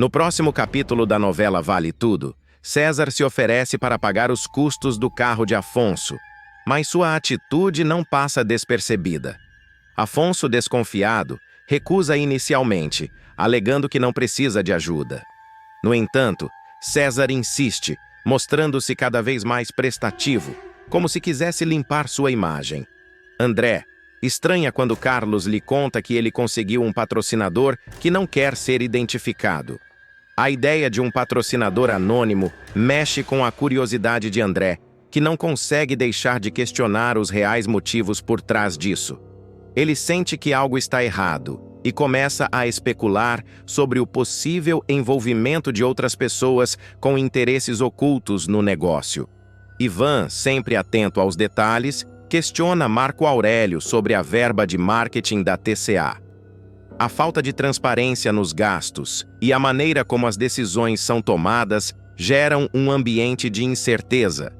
No próximo capítulo da novela Vale Tudo, César se oferece para pagar os custos do carro de Afonso, mas sua atitude não passa despercebida. Afonso, desconfiado, recusa inicialmente, alegando que não precisa de ajuda. No entanto, César insiste, mostrando-se cada vez mais prestativo, como se quisesse limpar sua imagem. André estranha quando Carlos lhe conta que ele conseguiu um patrocinador que não quer ser identificado. A ideia de um patrocinador anônimo mexe com a curiosidade de André, que não consegue deixar de questionar os reais motivos por trás disso. Ele sente que algo está errado e começa a especular sobre o possível envolvimento de outras pessoas com interesses ocultos no negócio. Ivan, sempre atento aos detalhes, questiona Marco Aurélio sobre a verba de marketing da TCA. A falta de transparência nos gastos e a maneira como as decisões são tomadas geram um ambiente de incerteza.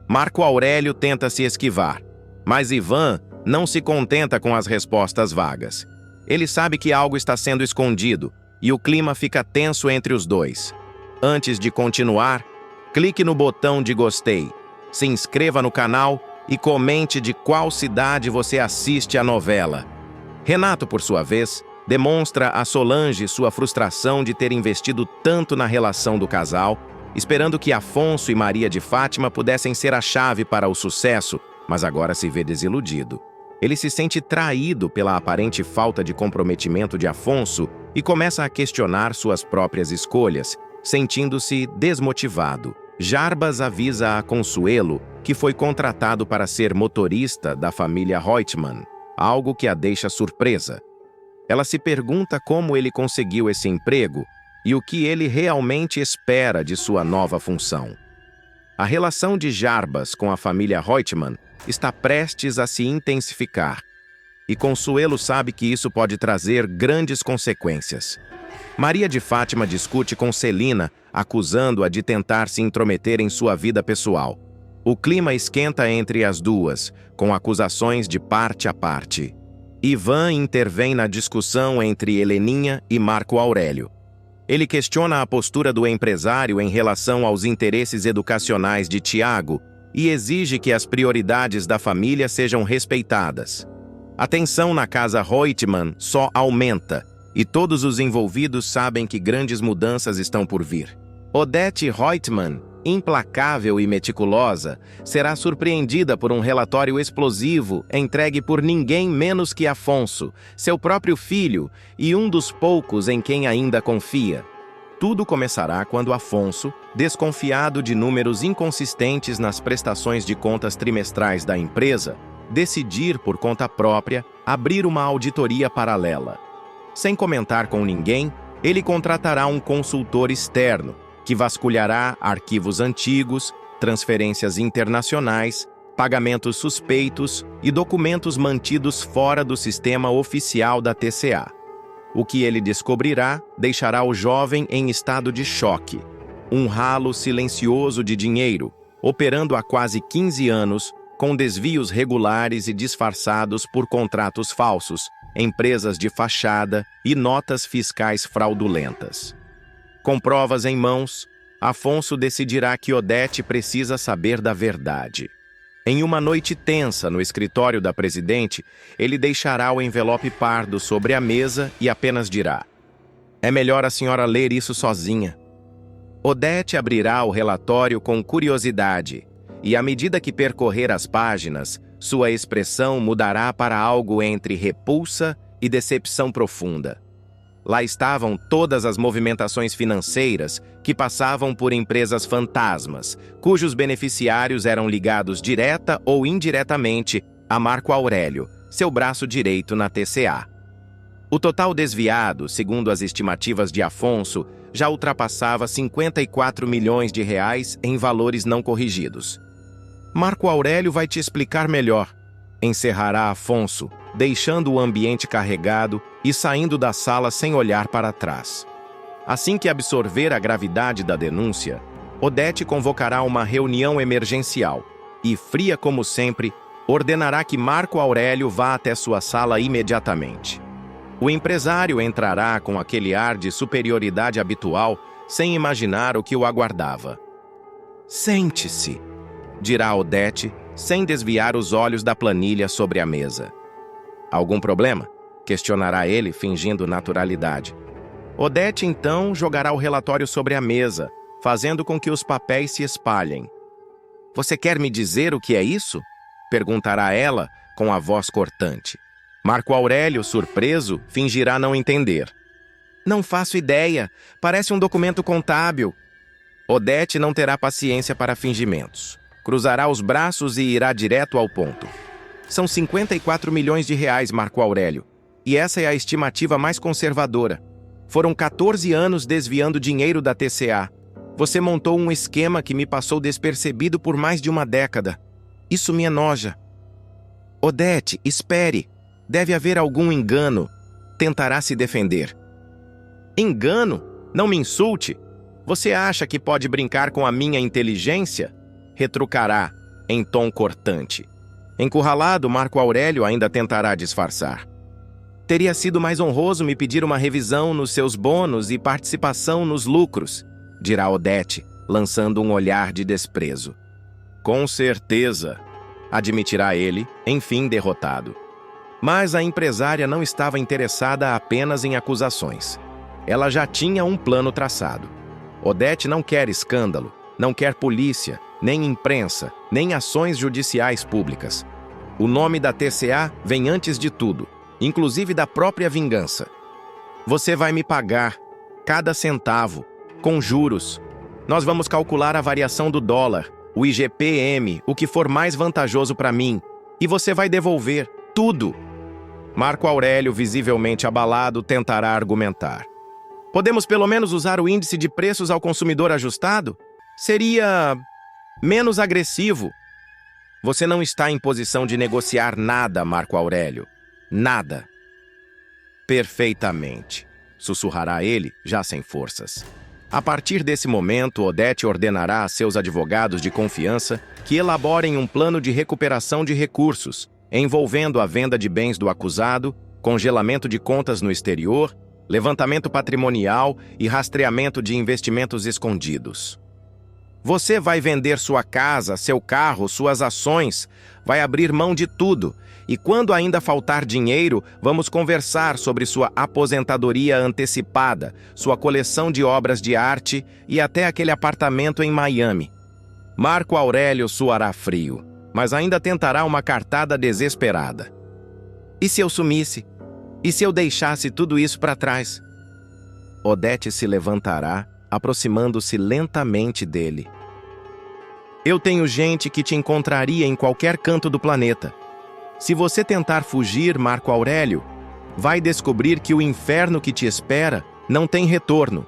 Marco Aurélio tenta se esquivar, mas Ivan não se contenta com as respostas vagas. Ele sabe que algo está sendo escondido e o clima fica tenso entre os dois. Antes de continuar, clique no botão de gostei, se inscreva no canal e comente de qual cidade você assiste a novela. Renato, por sua vez, demonstra a Solange sua frustração de ter investido tanto na relação do casal, esperando que Afonso e Maria de Fátima pudessem ser a chave para o sucesso, mas agora se vê desiludido. Ele se sente traído pela aparente falta de comprometimento de Afonso e começa a questionar suas próprias escolhas, sentindo-se desmotivado. Jarbas avisa a Consuelo que foi contratado para ser motorista da família Reutemann, algo que a deixa surpresa. Ela se pergunta como ele conseguiu esse emprego e o que ele realmente espera de sua nova função. A relação de Jarbas com a família Reutemann está prestes a se intensificar, e Consuelo sabe que isso pode trazer grandes consequências. Maria de Fátima discute com Celina, acusando-a de tentar se intrometer em sua vida pessoal. O clima esquenta entre as duas, com acusações de parte a parte. Ivan intervém na discussão entre Heleninha e Marco Aurélio. Ele questiona a postura do empresário em relação aos interesses educacionais de Tiago e exige que as prioridades da família sejam respeitadas. A tensão na casa Reutemann só aumenta, e todos os envolvidos sabem que grandes mudanças estão por vir. Odete Reutemann, implacável e meticulosa, será surpreendida por um relatório explosivo entregue por ninguém menos que Afonso, seu próprio filho e um dos poucos em quem ainda confia. Tudo começará quando Afonso, desconfiado de números inconsistentes nas prestações de contas trimestrais da empresa, decidir por conta própria abrir uma auditoria paralela. Sem comentar com ninguém, ele contratará um consultor externo, que vasculhará arquivos antigos, transferências internacionais, pagamentos suspeitos e documentos mantidos fora do sistema oficial da TCA. O que ele descobrirá deixará o jovem em estado de choque. Um ralo silencioso de dinheiro, operando há quase 15 anos, com desvios regulares e disfarçados por contratos falsos, empresas de fachada e notas fiscais fraudulentas. Com provas em mãos, Afonso decidirá que Odete precisa saber da verdade. Em uma noite tensa no escritório da presidente, ele deixará o envelope pardo sobre a mesa e apenas dirá: "É melhor a senhora ler isso sozinha." Odete abrirá o relatório com curiosidade, e à medida que percorrer as páginas, sua expressão mudará para algo entre repulsa e decepção profunda. Lá estavam todas as movimentações financeiras que passavam por empresas fantasmas, cujos beneficiários eram ligados direta ou indiretamente a Marco Aurélio, seu braço direito na TCA. O total desviado, segundo as estimativas de Afonso, já ultrapassava 54 milhões de reais em valores não corrigidos. Marco Aurélio vai te explicar melhor, encerrará Afonso, deixando o ambiente carregado e saindo da sala sem olhar para trás. Assim que absorver a gravidade da denúncia, Odete convocará uma reunião emergencial e, fria como sempre, ordenará que Marco Aurélio vá até sua sala imediatamente. O empresário entrará com aquele ar de superioridade habitual, sem imaginar o que o aguardava. Sente-se, dirá Odete, sem desviar os olhos da planilha sobre a mesa. Algum problema? Questionará ele, fingindo naturalidade. Odete, então, jogará o relatório sobre a mesa, fazendo com que os papéis se espalhem. Você quer me dizer o que é isso? Perguntará ela, com a voz cortante. Marco Aurélio, surpreso, fingirá não entender. Não faço ideia. Parece um documento contábil. Odete não terá paciência para fingimentos. Cruzará os braços e irá direto ao ponto. São 54 milhões de reais, Marco Aurélio. E essa é a estimativa mais conservadora. Foram 14 anos desviando dinheiro da TCA. Você montou um esquema que me passou despercebido por mais de uma década. Isso me enoja. Odete, espere. Deve haver algum engano. Tentará se defender. Engano? Não me insulte. Você acha que pode brincar com a minha inteligência? Retrucará, em tom cortante. Encurralado, Marco Aurélio ainda tentará disfarçar. Teria sido mais honroso me pedir uma revisão nos seus bônus e participação nos lucros, dirá Odete, lançando um olhar de desprezo. Com certeza, admitirá ele, enfim derrotado. Mas a empresária não estava interessada apenas em acusações. Ela já tinha um plano traçado. Odete não quer escândalo, não quer polícia, nem imprensa, nem ações judiciais públicas. O nome da TCA vem antes de tudo, inclusive da própria vingança. Você vai me pagar, cada centavo, com juros. Nós vamos calcular a variação do dólar, o IGPM, o que for mais vantajoso para mim, e você vai devolver tudo. Marco Aurélio, visivelmente abalado, tentará argumentar. Podemos pelo menos usar o índice de preços ao consumidor ajustado? Seria menos agressivo. Você não está em posição de negociar nada, Marco Aurélio. Nada. Perfeitamente, sussurrará ele, já sem forças. A partir desse momento, Odete ordenará a seus advogados de confiança que elaborem um plano de recuperação de recursos, envolvendo a venda de bens do acusado, congelamento de contas no exterior, levantamento patrimonial e rastreamento de investimentos escondidos. Você vai vender sua casa, seu carro, suas ações, vai abrir mão de tudo, e quando ainda faltar dinheiro, vamos conversar sobre sua aposentadoria antecipada, sua coleção de obras de arte e até aquele apartamento em Miami. Marco Aurélio suará frio, mas ainda tentará uma cartada desesperada. E se eu sumisse? E se eu deixasse tudo isso para trás? Odete se levantará, aproximando-se lentamente dele. Eu tenho gente que te encontraria em qualquer canto do planeta. Se você tentar fugir, Marco Aurélio, vai descobrir que o inferno que te espera não tem retorno.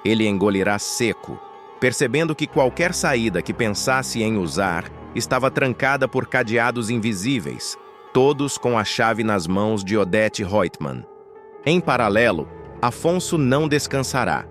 Ele engolirá seco, percebendo que qualquer saída que pensasse em usar estava trancada por cadeados invisíveis, todos com a chave nas mãos de Odete Reutemann. Em paralelo, Afonso não descansará.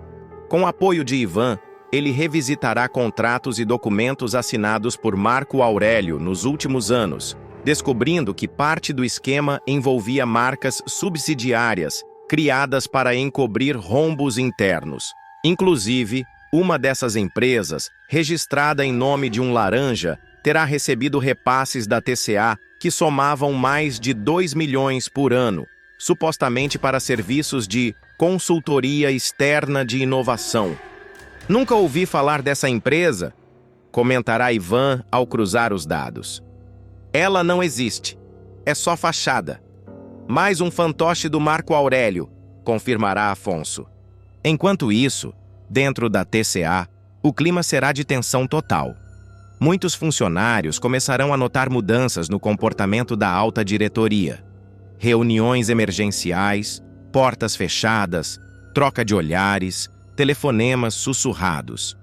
Com o apoio de Ivan, ele revisitará contratos e documentos assinados por Marco Aurélio nos últimos anos, descobrindo que parte do esquema envolvia marcas subsidiárias criadas para encobrir rombos internos. Inclusive, uma dessas empresas, registrada em nome de um laranja, terá recebido repasses da TCA que somavam mais de 2 milhões por ano, supostamente para serviços de consultoria externa de inovação. Nunca ouvi falar dessa empresa, comentará Ivan ao cruzar os dados. Ela não existe. É só fachada. Mais um fantoche do Marco Aurélio, confirmará Afonso. Enquanto isso, dentro da TCA, o clima será de tensão total. Muitos funcionários começarão a notar mudanças no comportamento da alta diretoria. Reuniões emergenciais, portas fechadas, troca de olhares, telefonemas sussurrados.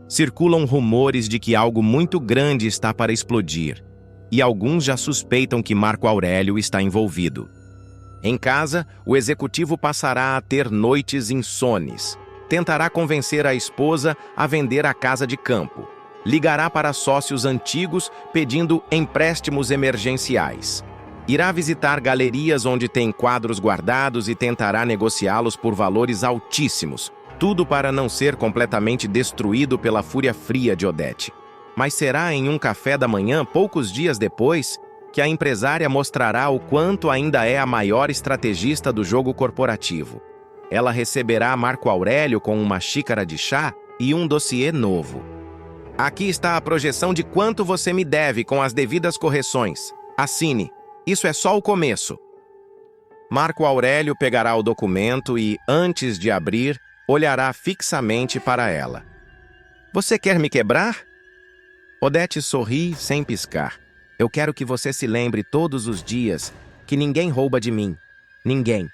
Circulam rumores de que algo muito grande está para explodir, e alguns já suspeitam que Marco Aurélio está envolvido. Em casa, o executivo passará a ter noites insones. Tentará convencer a esposa a vender a casa de campo. Ligará para sócios antigos pedindo empréstimos emergenciais. Irá visitar galerias onde tem quadros guardados e tentará negociá-los por valores altíssimos, tudo para não ser completamente destruído pela fúria fria de Odete. Mas será em um café da manhã, poucos dias depois, que a empresária mostrará o quanto ainda é a maior estrategista do jogo corporativo. Ela receberá Marco Aurélio com uma xícara de chá e um dossiê novo. Aqui está a projeção de quanto você me deve com as devidas correções. Assine. Isso é só o começo. Marco Aurélio pegará o documento e, antes de abrir, olhará fixamente para ela. Você quer me quebrar? Odete sorri sem piscar. Eu quero que você se lembre todos os dias que ninguém rouba de mim. Ninguém.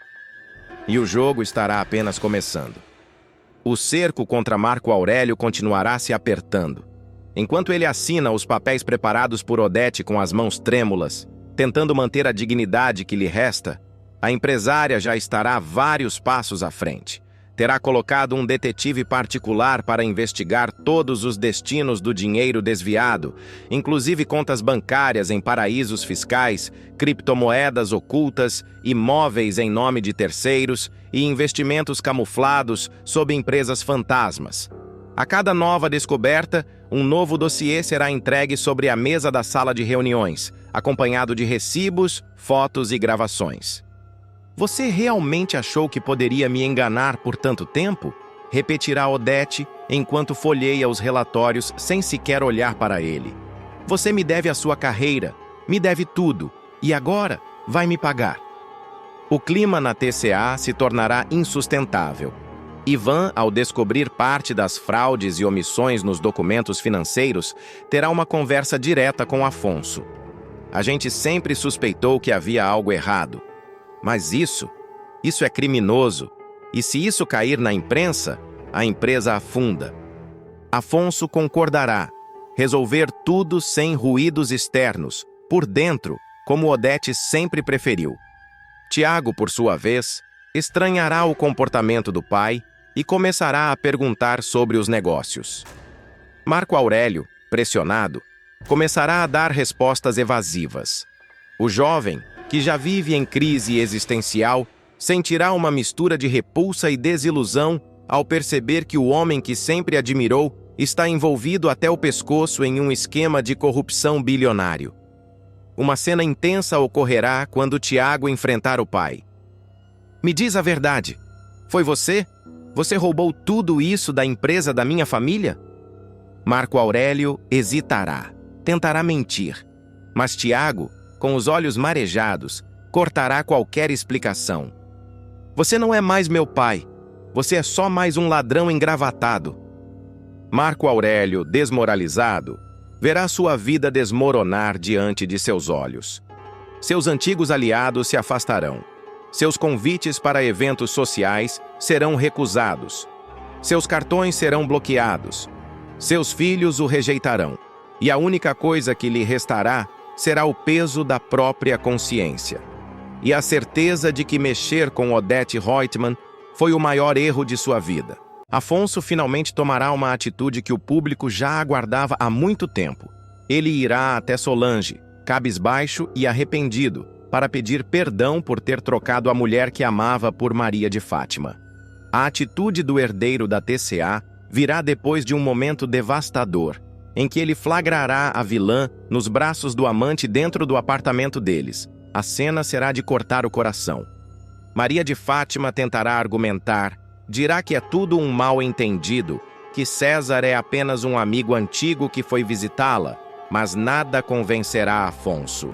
E o jogo estará apenas começando. O cerco contra Marco Aurélio continuará se apertando. Enquanto ele assina os papéis preparados por Odete com as mãos trêmulas, tentando manter a dignidade que lhe resta, a empresária já estará vários passos à frente. Terá colocado um detetive particular para investigar todos os destinos do dinheiro desviado, inclusive contas bancárias em paraísos fiscais, criptomoedas ocultas, imóveis em nome de terceiros e investimentos camuflados sob empresas fantasmas. A cada nova descoberta, um novo dossiê será entregue sobre a mesa da sala de reuniões, acompanhado de recibos, fotos e gravações. Você realmente achou que poderia me enganar por tanto tempo? Repetirá Odete enquanto folheia os relatórios sem sequer olhar para ele. Você me deve a sua carreira, me deve tudo, e agora vai me pagar. O clima na TCA se tornará insustentável. Ivan, ao descobrir parte das fraudes e omissões nos documentos financeiros, terá uma conversa direta com Afonso. A gente sempre suspeitou que havia algo errado. Mas isso é criminoso. E se isso cair na imprensa, a empresa afunda. Afonso concordará. Resolver tudo sem ruídos externos, por dentro, como Odete sempre preferiu. Tiago, por sua vez, estranhará o comportamento do pai e começará a perguntar sobre os negócios. Marco Aurélio, pressionado, começará a dar respostas evasivas. O jovem, que já vive em crise existencial, sentirá uma mistura de repulsa e desilusão ao perceber que o homem que sempre admirou está envolvido até o pescoço em um esquema de corrupção bilionário. Uma cena intensa ocorrerá quando Tiago enfrentar o pai. Me diz a verdade. Foi você? Você roubou tudo isso da empresa da minha família? Marco Aurélio hesitará, tentará mentir. Mas Tiago, com os olhos marejados, cortará qualquer explicação. Você não é mais meu pai. Você é só mais um ladrão engravatado. Marco Aurélio, desmoralizado, verá sua vida desmoronar diante de seus olhos. Seus antigos aliados se afastarão. Seus convites para eventos sociais serão recusados. Seus cartões serão bloqueados. Seus filhos o rejeitarão. E a única coisa que lhe restará será o peso da própria consciência. E a certeza de que mexer com Odete Reutemann foi o maior erro de sua vida. Afonso finalmente tomará uma atitude que o público já aguardava há muito tempo. Ele irá até Solange, cabisbaixo e arrependido, para pedir perdão por ter trocado a mulher que amava por Maria de Fátima. A atitude do herdeiro da TCA virá depois de um momento devastador, em que ele flagrará a vilã nos braços do amante dentro do apartamento deles. A cena será de cortar o coração. Maria de Fátima tentará argumentar, dirá que é tudo um mal-entendido, que César é apenas um amigo antigo que foi visitá-la, mas nada convencerá Afonso.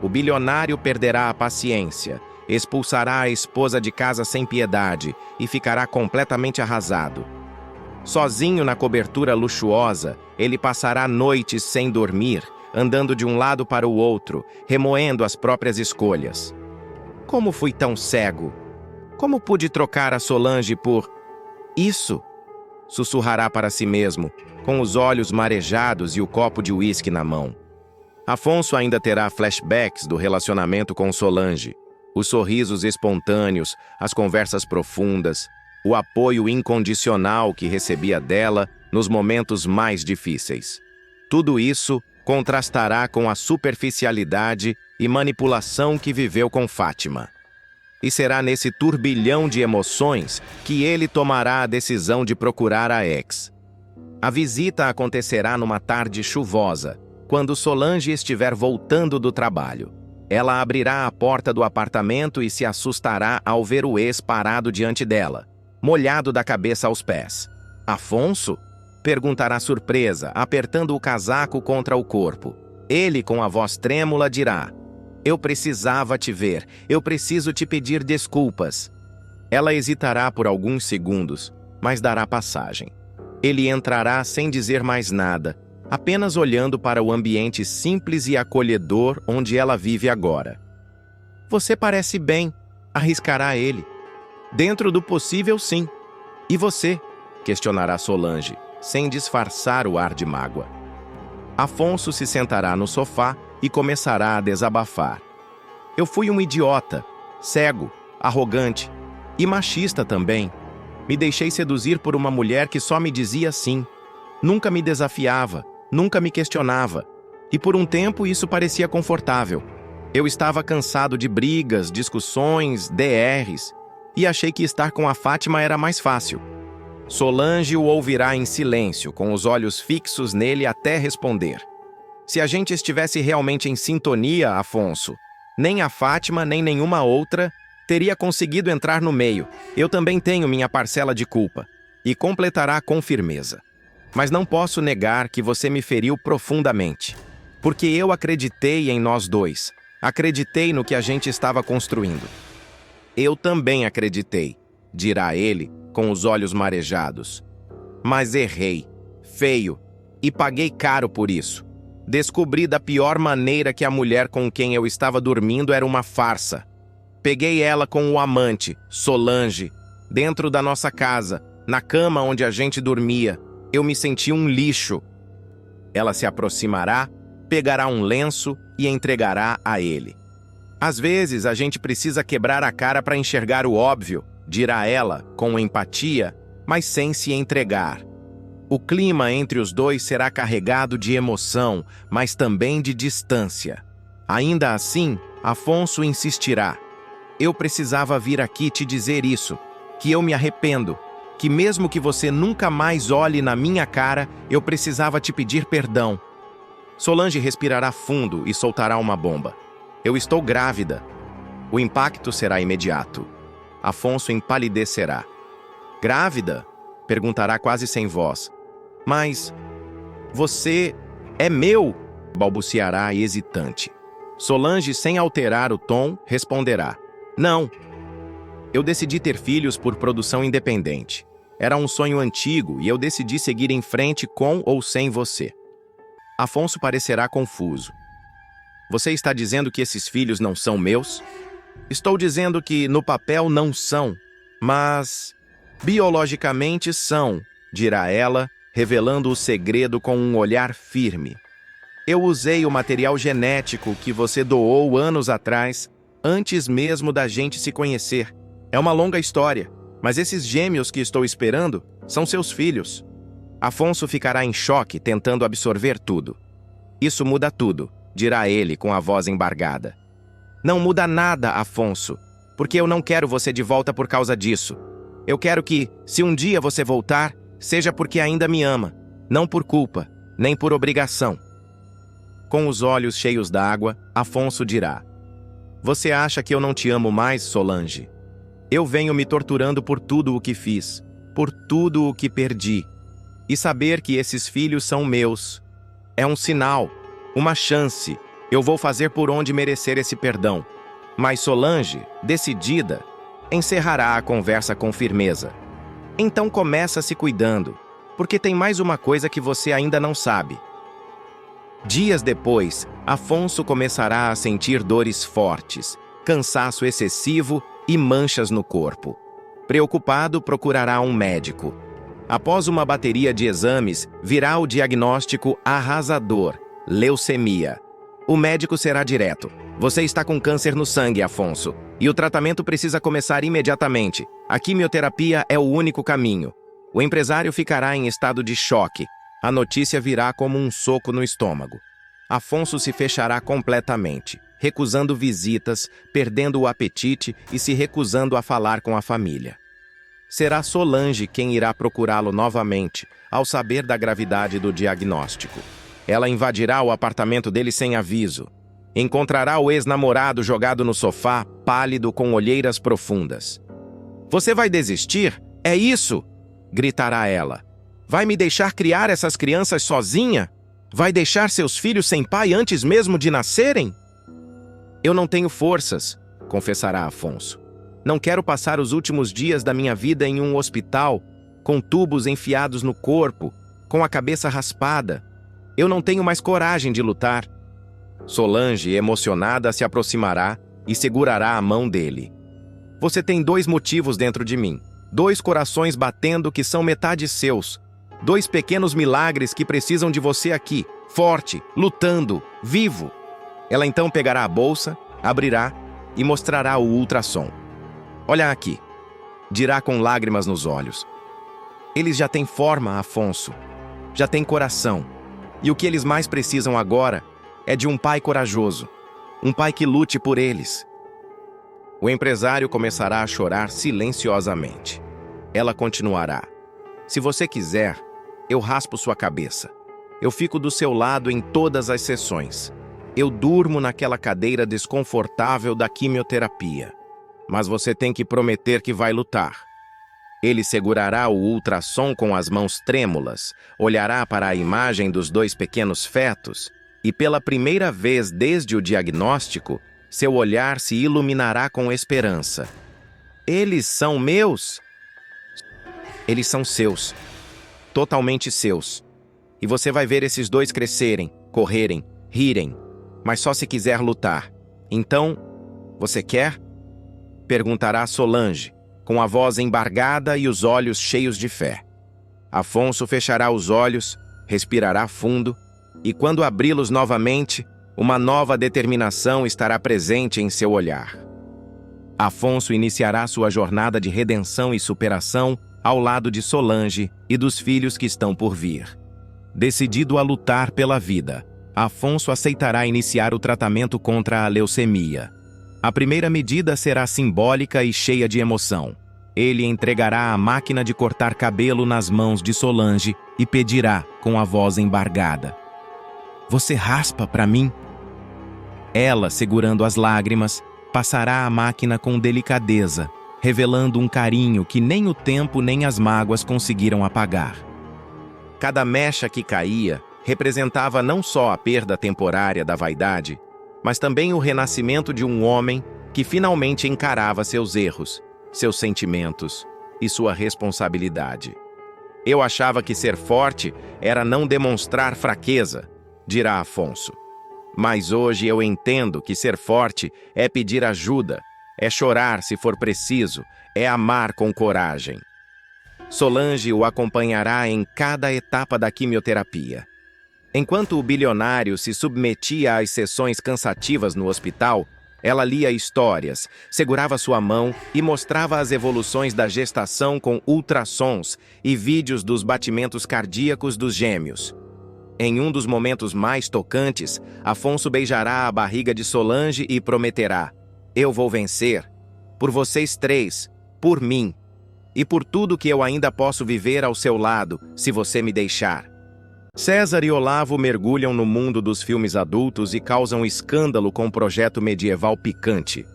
O bilionário perderá a paciência, expulsará a esposa de casa sem piedade e ficará completamente arrasado. Sozinho na cobertura luxuosa, ele passará noites sem dormir, andando de um lado para o outro, remoendo as próprias escolhas. Como fui tão cego? Como pude trocar a Solange por isso? Sussurrará para si mesmo, com os olhos marejados e o copo de uísque na mão. Afonso ainda terá flashbacks do relacionamento com Solange, os sorrisos espontâneos, as conversas profundas, o apoio incondicional que recebia dela nos momentos mais difíceis. Tudo isso contrastará com a superficialidade e manipulação que viveu com Fátima. E será nesse turbilhão de emoções que ele tomará a decisão de procurar a ex. A visita acontecerá numa tarde chuvosa, quando Solange estiver voltando do trabalho. Ela abrirá a porta do apartamento e se assustará ao ver o ex parado diante dela, molhado da cabeça aos pés. "Afonso?" perguntará surpresa, apertando o casaco contra o corpo. Ele, com a voz trêmula, dirá: "Eu precisava te ver, eu preciso te pedir desculpas." Ela hesitará por alguns segundos, mas dará passagem. Ele entrará sem dizer mais nada, apenas olhando para o ambiente simples e acolhedor onde ela vive agora. "Você parece bem", arriscará ele. "Dentro do possível, sim." "E você?" questionará Solange, sem disfarçar o ar de mágoa. Afonso se sentará no sofá e começará a desabafar. "Eu fui um idiota, cego, arrogante e machista também. Me deixei seduzir por uma mulher que só me dizia sim. Nunca me desafiava, nunca me questionava. E por um tempo isso parecia confortável. Eu estava cansado de brigas, discussões, DRs, e achei que estar com a Fátima era mais fácil." Solange o ouvirá em silêncio, com os olhos fixos nele até responder. "Se a gente estivesse realmente em sintonia, Afonso, nem a Fátima nem nenhuma outra teria conseguido entrar no meio. Eu também tenho minha parcela de culpa." E completará com firmeza: "Mas não posso negar que você me feriu profundamente. Porque eu acreditei em nós dois. Acreditei no que a gente estava construindo." "Eu também acreditei", dirá ele, com os olhos marejados. "Mas errei, feio, e paguei caro por isso. Descobri da pior maneira que a mulher com quem eu estava dormindo era uma farsa. Peguei ela com o amante, Solange, dentro da nossa casa, na cama onde a gente dormia. Eu me senti um lixo." Ela se aproximará, pegará um lenço e entregará a ele. "Às vezes a gente precisa quebrar a cara para enxergar o óbvio", dirá ela, com empatia, mas sem se entregar. O clima entre os dois será carregado de emoção, mas também de distância. Ainda assim, Afonso insistirá: "Eu precisava vir aqui te dizer isso, que eu me arrependo, que mesmo que você nunca mais olhe na minha cara, eu precisava te pedir perdão." Solange respirará fundo e soltará uma bomba: "Eu estou grávida." O impacto será imediato. Afonso empalidecerá. "Grávida?" perguntará quase sem voz. "Mas você é meu?" balbuciará hesitante. Solange, sem alterar o tom, responderá: "Não. Eu decidi ter filhos por produção independente. Era um sonho antigo e eu decidi seguir em frente com ou sem você." Afonso parecerá confuso. "Você está dizendo que esses filhos não são meus?" "Estou dizendo que no papel não são, mas biologicamente são", dirá ela, revelando o segredo com um olhar firme. "Eu usei o material genético que você doou anos atrás, antes mesmo da gente se conhecer. É uma longa história, mas esses gêmeos que estou esperando são seus filhos." Afonso ficará em choque, tentando absorver tudo. "Isso muda tudo", dirá ele com a voz embargada. "Não muda nada, Afonso, porque eu não quero você de volta por causa disso. Eu quero que, se um dia você voltar, seja porque ainda me ama, não por culpa, nem por obrigação." Com os olhos cheios d'água, Afonso dirá: "Você acha que eu não te amo mais, Solange? Eu venho me torturando por tudo o que fiz, por tudo o que perdi. E saber que esses filhos são meus é um sinal, uma chance. Eu vou fazer por onde merecer esse perdão." Mas Solange, decidida, encerrará a conversa com firmeza. "Então começa se cuidando, porque tem mais uma coisa que você ainda não sabe." Dias depois, Afonso começará a sentir dores fortes, cansaço excessivo e manchas no corpo. Preocupado, procurará um médico. Após uma bateria de exames, virá o diagnóstico arrasador: leucemia. O médico será direto: "Você está com câncer no sangue, Afonso, e o tratamento precisa começar imediatamente. A quimioterapia é o único caminho." O empresário ficará em estado de choque. A notícia virá como um soco no estômago. Afonso se fechará completamente, recusando visitas, perdendo o apetite e se recusando a falar com a família. Será Solange quem irá procurá-lo novamente, ao saber da gravidade do diagnóstico. Ela invadirá o apartamento dele sem aviso. Encontrará o ex-namorado jogado no sofá, pálido com olheiras profundas. "Você vai desistir? É isso?" gritará ela. "Vai me deixar criar essas crianças sozinha? Vai deixar seus filhos sem pai antes mesmo de nascerem?" "Eu não tenho forças", confessará Afonso. "Não quero passar os últimos dias da minha vida em um hospital, com tubos enfiados no corpo, com a cabeça raspada. Eu não tenho mais coragem de lutar." Solange, emocionada, se aproximará e segurará a mão dele. "Você tem 2 motivos dentro de mim, 2 corações batendo que são metade seus, 2 pequenos milagres que precisam de você aqui, forte, lutando, vivo." Ela então pegará a bolsa, abrirá e mostrará o ultrassom. "Olha aqui", dirá com lágrimas nos olhos. "Eles já têm forma, Afonso. Já têm coração. E o que eles mais precisam agora é de um pai corajoso. Um pai que lute por eles." O empresário começará a chorar silenciosamente. Ela continuará. "Se você quiser, eu raspo sua cabeça. Eu fico do seu lado em todas as sessões. Eu durmo naquela cadeira desconfortável da quimioterapia. Mas você tem que prometer que vai lutar." Ele segurará o ultrassom com as mãos trêmulas, olhará para a imagem dos 2 pequenos fetos e, pela primeira vez desde o diagnóstico, seu olhar se iluminará com esperança. "Eles são meus?" "Eles são seus. Totalmente seus. E você vai ver esses 2 crescerem, correrem, rirem, mas só se quiser lutar. Então, você quer?" perguntará Solange, com a voz embargada e os olhos cheios de fé. Afonso fechará os olhos, respirará fundo, e quando abri-los novamente, uma nova determinação estará presente em seu olhar. Afonso iniciará sua jornada de redenção e superação ao lado de Solange e dos filhos que estão por vir. Decidido a lutar pela vida, Afonso aceitará iniciar o tratamento contra a leucemia. A primeira medida será simbólica e cheia de emoção. Ele entregará a máquina de cortar cabelo nas mãos de Solange e pedirá, com a voz embargada: "Você raspa para mim?" Ela, segurando as lágrimas, passará a máquina com delicadeza, revelando um carinho que nem o tempo nem as mágoas conseguiram apagar. Cada mecha que caía representava não só a perda temporária da vaidade, mas também o renascimento de um homem que finalmente encarava seus erros, seus sentimentos e sua responsabilidade. "Eu achava que ser forte era não demonstrar fraqueza", dirá Afonso. "Mas hoje eu entendo que ser forte é pedir ajuda, é chorar se for preciso, é amar com coragem." Solange o acompanhará em cada etapa da quimioterapia. Enquanto o bilionário se submetia às sessões cansativas no hospital, ela lia histórias, segurava sua mão e mostrava as evoluções da gestação com ultrassons e vídeos dos batimentos cardíacos dos gêmeos. Em um dos momentos mais tocantes, Afonso beijará a barriga de Solange e prometerá: "Eu vou vencer. Por vocês 3, por mim. E por tudo que eu ainda posso viver ao seu lado, se você me deixar." César e Olavo mergulham no mundo dos filmes adultos e causam escândalo com um projeto medieval picante.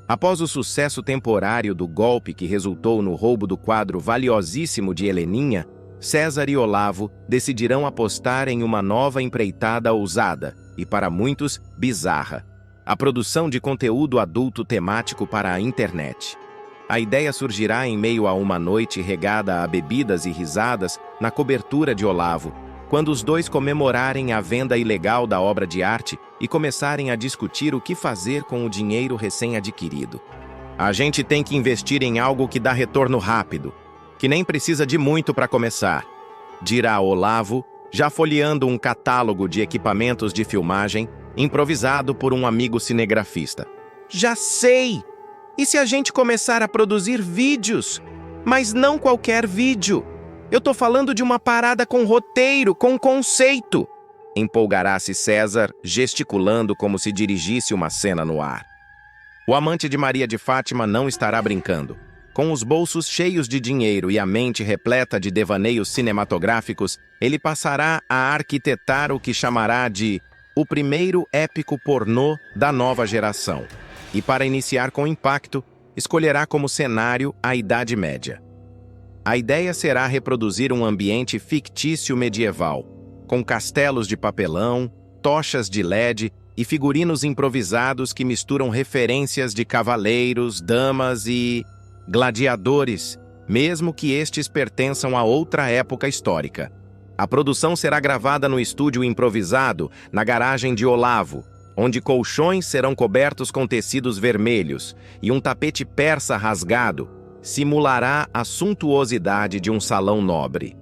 Após o sucesso temporário do golpe que resultou no roubo do quadro valiosíssimo de Heleninha, César e Olavo decidirão apostar em uma nova empreitada ousada e, para muitos, bizarra: a produção de conteúdo adulto temático para a internet. A ideia surgirá em meio a uma noite regada a bebidas e risadas na cobertura de Olavo, quando os 2 comemorarem a venda ilegal da obra de arte e começarem a discutir o que fazer com o dinheiro recém-adquirido. "A gente tem que investir em algo que dá retorno rápido, que nem precisa de muito para começar", dirá Olavo, já folheando um catálogo de equipamentos de filmagem improvisado por um amigo cinegrafista. "Já sei! E se a gente começar a produzir vídeos? Mas não qualquer vídeo. Eu tô falando de uma parada com roteiro, com conceito." empolgará-se César, gesticulando como se dirigisse uma cena no ar. O amante de Maria de Fátima não estará brincando. Com os bolsos cheios de dinheiro e a mente repleta de devaneios cinematográficos, ele passará a arquitetar o que chamará de o primeiro épico pornô da nova geração. E para iniciar com impacto, escolherá como cenário a Idade Média. A ideia será reproduzir um ambiente fictício medieval, com castelos de papelão, tochas de LED e figurinos improvisados que misturam referências de cavaleiros, damas e gladiadores, mesmo que estes pertençam a outra época histórica. A produção será gravada no estúdio improvisado, na garagem de Olavo, onde colchões serão cobertos com tecidos vermelhos e um tapete persa rasgado simulará a suntuosidade de um salão nobre.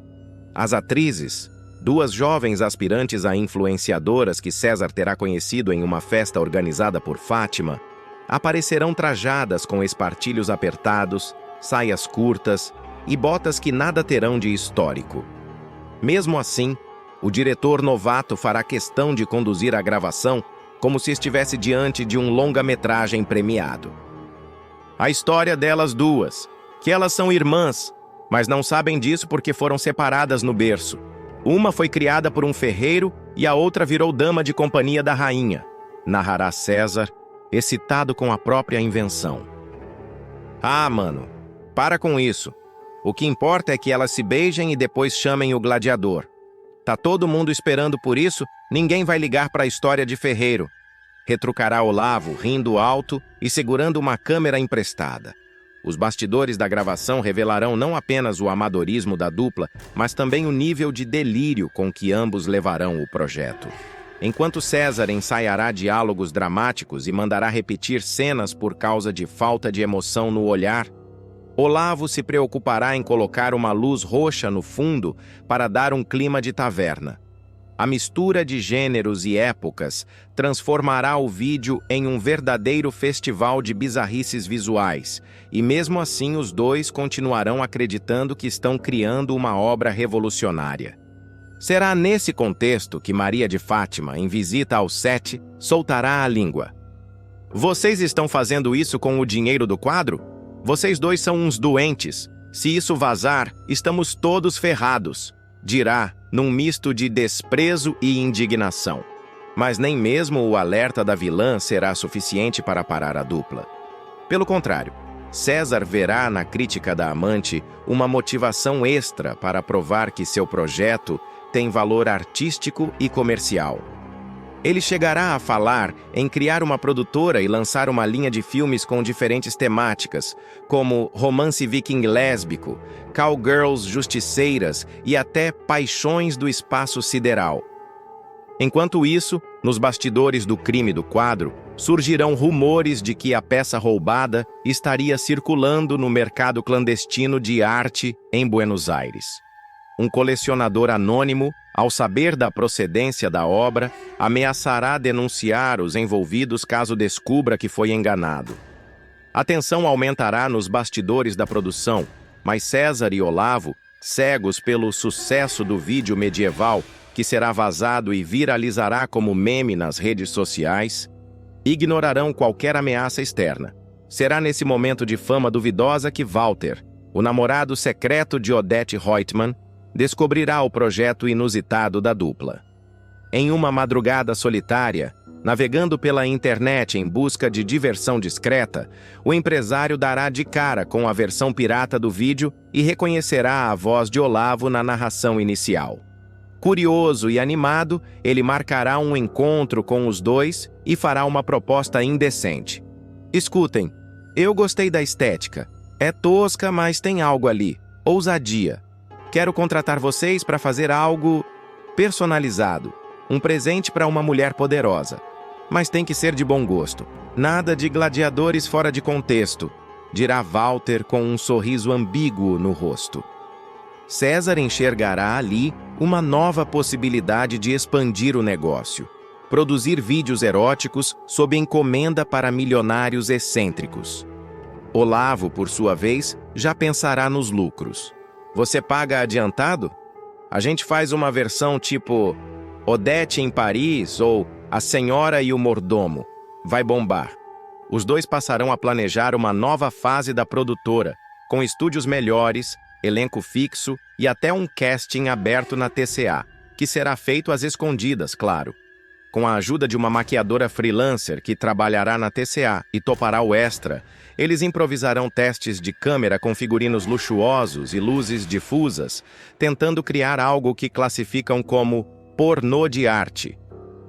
As atrizes, duas jovens aspirantes a influenciadoras que César terá conhecido em uma festa organizada por Fátima, aparecerão trajadas com espartilhos apertados, saias curtas e botas que nada terão de histórico. Mesmo assim, o diretor novato fará questão de conduzir a gravação como se estivesse diante de um longa-metragem premiado. A história delas duas, que elas são irmãs, mas não sabem disso porque foram separadas no berço. Uma foi criada por um ferreiro e a outra virou dama de companhia da rainha, narrará César, excitado com a própria invenção. Ah, mano, para com isso. O que importa é que elas se beijem e depois chamem o gladiador. Tá todo mundo esperando por isso, ninguém vai ligar para a história de ferreiro. Retrucará Olavo, rindo alto e segurando uma câmera emprestada. Os bastidores da gravação revelarão não apenas o amadorismo da dupla, mas também o nível de delírio com que ambos levarão o projeto. Enquanto César ensaiará diálogos dramáticos e mandará repetir cenas por causa de falta de emoção no olhar, Olavo se preocupará em colocar uma luz roxa no fundo para dar um clima de taverna. A mistura de gêneros e épocas transformará o vídeo em um verdadeiro festival de bizarrices visuais, e mesmo assim os dois continuarão acreditando que estão criando uma obra revolucionária. Será nesse contexto que Maria de Fátima, em visita ao set, soltará a língua. Vocês estão fazendo isso com o dinheiro do quadro? Vocês dois são uns doentes. Se isso vazar, estamos todos ferrados, dirá, num misto de desprezo e indignação. Mas nem mesmo o alerta da vilã será suficiente para parar a dupla. Pelo contrário, César verá na crítica da amante uma motivação extra para provar que seu projeto tem valor artístico e comercial. Ele chegará a falar em criar uma produtora e lançar uma linha de filmes com diferentes temáticas, como romance viking lésbico, cowgirls justiceiras e até paixões do espaço sideral. Enquanto isso, nos bastidores do crime do quadro, surgirão rumores de que a peça roubada estaria circulando no mercado clandestino de arte em Buenos Aires. Um colecionador anônimo, ao saber da procedência da obra, ameaçará denunciar os envolvidos caso descubra que foi enganado. A tensão aumentará nos bastidores da produção, mas César e Olavo, cegos pelo sucesso do vídeo medieval, que será vazado e viralizará como meme nas redes sociais, ignorarão qualquer ameaça externa. Será nesse momento de fama duvidosa que Walter, o namorado secreto de Odete Reutemann, descobrirá o projeto inusitado da dupla. Em uma madrugada solitária, navegando pela internet em busca de diversão discreta, o empresário dará de cara com a versão pirata do vídeo e reconhecerá a voz de Olavo na narração inicial. Curioso e animado, ele marcará um encontro com os dois e fará uma proposta indecente. Escutem, eu gostei da estética. É tosca, mas tem algo ali. Ousadia. Quero contratar vocês para fazer algo personalizado. Um presente para uma mulher poderosa. Mas tem que ser de bom gosto. Nada de gladiadores fora de contexto, dirá Walter com um sorriso ambíguo no rosto. César enxergará ali uma nova possibilidade de expandir o negócio. Produzir vídeos eróticos sob encomenda para milionários excêntricos. Olavo, por sua vez, já pensará nos lucros. Você paga adiantado? A gente faz uma versão tipo Odete em Paris ou A Senhora e o Mordomo. Vai bombar. Os dois passarão a planejar uma nova fase da produtora, com estúdios melhores, elenco fixo e até um casting aberto na TCA, que será feito às escondidas, claro. Com a ajuda de uma maquiadora freelancer que trabalhará na TCA e topará o extra, eles improvisarão testes de câmera com figurinos luxuosos e luzes difusas, tentando criar algo que classificam como pornô de arte.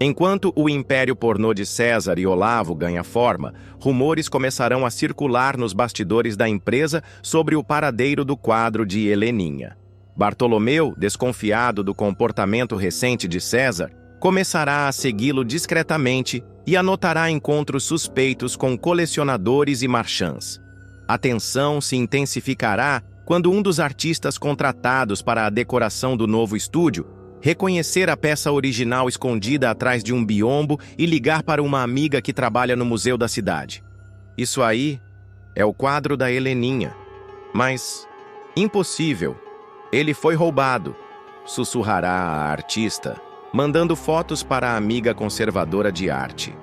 Enquanto o império pornô de César e Olavo ganha forma, rumores começarão a circular nos bastidores da empresa sobre o paradeiro do quadro de Heleninha. Bartolomeu, desconfiado do comportamento recente de César, começará a segui-lo discretamente e anotará encontros suspeitos com colecionadores e marchands. A tensão se intensificará quando um dos artistas contratados para a decoração do novo estúdio reconhecer a peça original escondida atrás de um biombo e ligar para uma amiga que trabalha no museu da cidade. Isso aí é o quadro da Heleninha. Mas, impossível, ele foi roubado, sussurrará a artista, mandando fotos para a amiga conservadora de arte.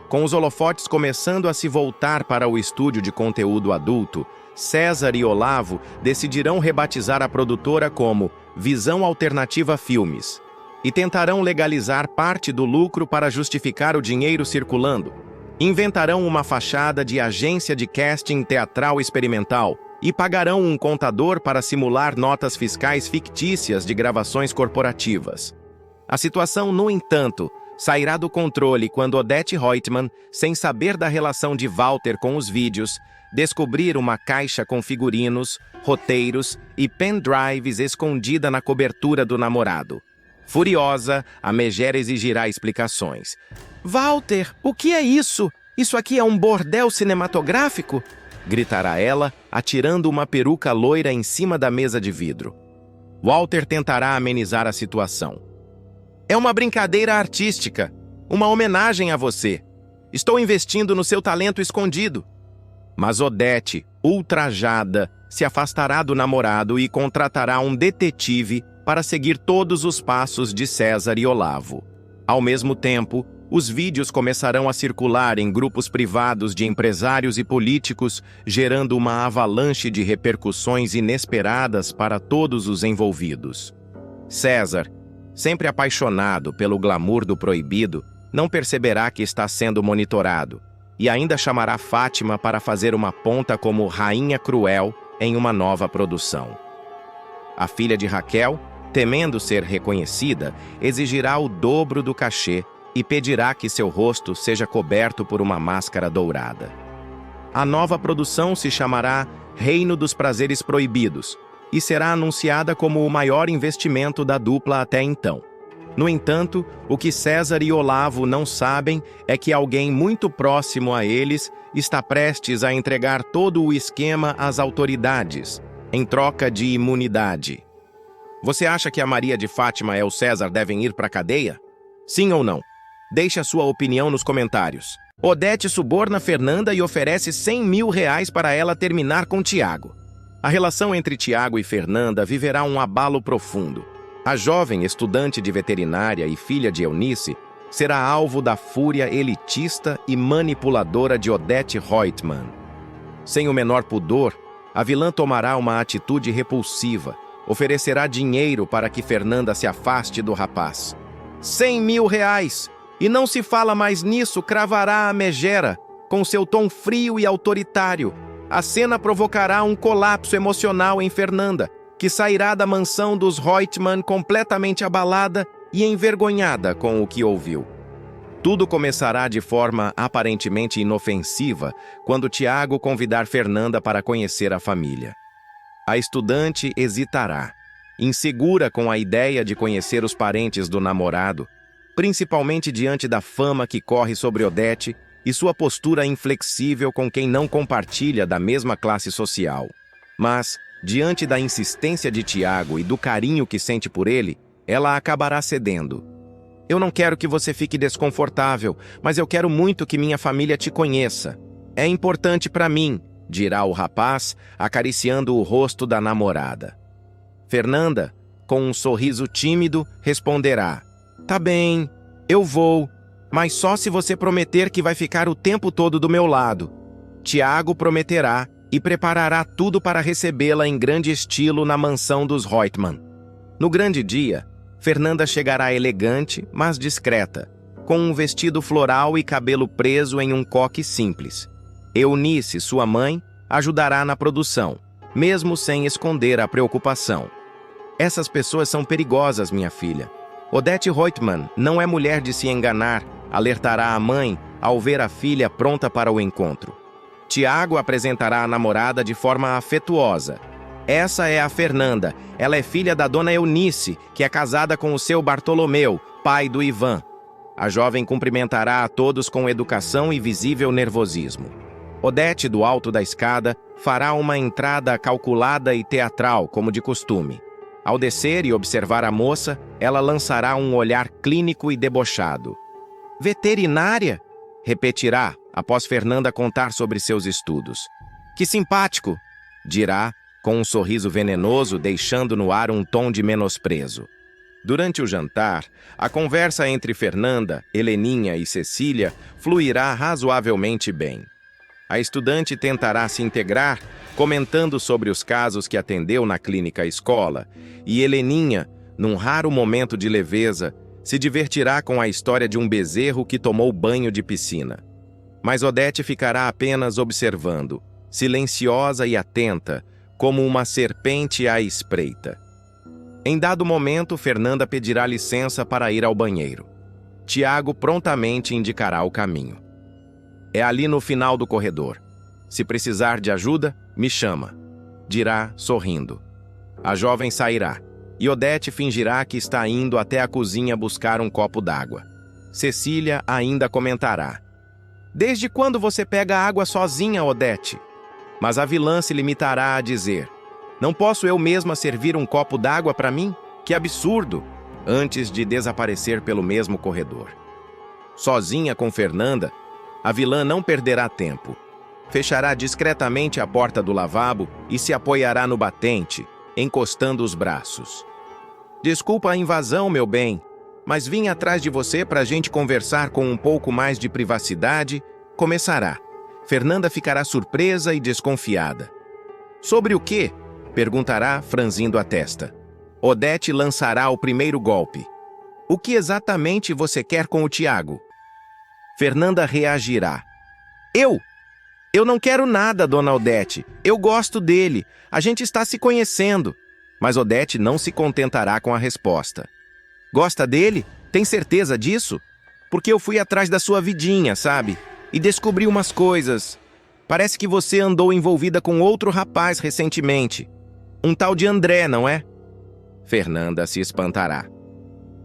Com os holofotes começando a se voltar para o estúdio de conteúdo adulto, César e Olavo decidirão rebatizar a produtora como Visão Alternativa Filmes e tentarão legalizar parte do lucro para justificar o dinheiro circulando. Inventarão uma fachada de agência de casting teatral experimental e pagarão um contador para simular notas fiscais fictícias de gravações corporativas. A situação, no entanto, sairá do controle quando Odete Roitman, sem saber da relação de Walter com os vídeos, descobrir uma caixa com figurinos, roteiros e pendrives escondida na cobertura do namorado. Furiosa, a megera exigirá explicações. "Walter, o que é isso? Isso aqui é um bordel cinematográfico?" gritará ela, atirando uma peruca loira em cima da mesa de vidro. Walter tentará amenizar a situação. "É uma brincadeira artística, uma homenagem a você. Estou investindo no seu talento escondido." Mas Odete, ultrajada, se afastará do namorado e contratará um detetive para seguir todos os passos de César e Olavo. Ao mesmo tempo, os vídeos começarão a circular em grupos privados de empresários e políticos, gerando uma avalanche de repercussões inesperadas para todos os envolvidos. César, sempre apaixonado pelo glamour do proibido, não perceberá que está sendo monitorado e ainda chamará Fátima para fazer uma ponta como Rainha Cruel em uma nova produção. A filha de Raquel, temendo ser reconhecida, exigirá o dobro do cachê e pedirá que seu rosto seja coberto por uma máscara dourada. A nova produção se chamará Reino dos Prazeres Proibidos e será anunciada como o maior investimento da dupla até então. No entanto, o que César e Olavo não sabem é que alguém muito próximo a eles está prestes a entregar todo o esquema às autoridades, em troca de imunidade. Você acha que a Maria de Fátima e o César devem ir para a cadeia? Sim ou não? Deixe a sua opinião nos comentários. Odete suborna Fernanda e oferece R$100 mil para ela terminar com Tiago. A relação entre Tiago e Fernanda viverá um abalo profundo. A jovem estudante de veterinária e filha de Eunice será alvo da fúria elitista e manipuladora de Odete Roitman. Sem o menor pudor, a vilã tomará uma atitude repulsiva, oferecerá dinheiro para que Fernanda se afaste do rapaz. R$100 mil! E não se fala mais nisso, cravará a megera, com seu tom frio e autoritário. A cena provocará um colapso emocional em Fernanda, que sairá da mansão dos Roitman completamente abalada e envergonhada com o que ouviu. Tudo começará de forma aparentemente inofensiva quando Tiago convidar Fernanda para conhecer a família. A estudante hesitará, insegura com a ideia de conhecer os parentes do namorado, principalmente diante da fama que corre sobre Odete e sua postura inflexível com quem não compartilha da mesma classe social. Mas, diante da insistência de Tiago e do carinho que sente por ele, ela acabará cedendo. Eu não quero que você fique desconfortável, mas eu quero muito que minha família te conheça. É importante para mim, dirá o rapaz, acariciando o rosto da namorada. Fernanda, com um sorriso tímido, responderá: Tá bem, eu vou, mas só se você prometer que vai ficar o tempo todo do meu lado. Tiago prometerá e preparará tudo para recebê-la em grande estilo na mansão dos Reutemann. No grande dia, Fernanda chegará elegante, mas discreta, com um vestido floral e cabelo preso em um coque simples. Eunice, sua mãe, ajudará na produção, mesmo sem esconder a preocupação. Essas pessoas são perigosas, minha filha. Odete Reutemann não é mulher de se enganar, alertará a mãe ao ver a filha pronta para o encontro. Tiago apresentará a namorada de forma afetuosa. Essa é a Fernanda. Ela é filha da dona Eunice, que é casada com o seu Bartolomeu, pai do Ivan. A jovem cumprimentará a todos com educação e visível nervosismo. Odete, do alto da escada, fará uma entrada calculada e teatral, como de costume. Ao descer e observar a moça, ela lançará um olhar clínico e debochado. Veterinária? Repetirá, após Fernanda contar sobre seus estudos. Que simpático! Dirá, com um sorriso venenoso, deixando no ar um tom de menosprezo. Durante o jantar, a conversa entre Fernanda, Heleninha e Cecília fluirá razoavelmente bem. A estudante tentará se integrar, comentando sobre os casos que atendeu na clínica escola, e Heleninha, num raro momento de leveza, se divertirá com a história de um bezerro que tomou banho de piscina. Mas Odete ficará apenas observando, silenciosa e atenta, como uma serpente à espreita. Em dado momento, Fernanda pedirá licença para ir ao banheiro. Tiago prontamente indicará o caminho. É ali no final do corredor. Se precisar de ajuda, me chama. Dirá, sorrindo. A jovem sairá, e Odete fingirá que está indo até a cozinha buscar um copo d'água. Cecília ainda comentará. Desde quando você pega água sozinha, Odete? Mas a vilã se limitará a dizer: não posso eu mesma servir um copo d'água para mim? Que absurdo! Antes de desaparecer pelo mesmo corredor. Sozinha com Fernanda, a vilã não perderá tempo. Fechará discretamente a porta do lavabo e se apoiará no batente, encostando os braços. Desculpa a invasão, meu bem, mas vim atrás de você para a gente conversar com um pouco mais de privacidade. Começará. Fernanda ficará surpresa e desconfiada. Sobre o quê? Perguntará, franzindo a testa. Odete lançará o primeiro golpe. O que exatamente você quer com o Tiago? Fernanda reagirá. Eu não quero nada, dona Odete. Eu gosto dele. A gente está se conhecendo. Mas Odete não se contentará com a resposta. Gosta dele? Tem certeza disso? Porque eu fui atrás da sua vidinha, sabe? E descobri umas coisas. Parece que você andou envolvida com outro rapaz recentemente. Um tal de André, não é? Fernanda se espantará.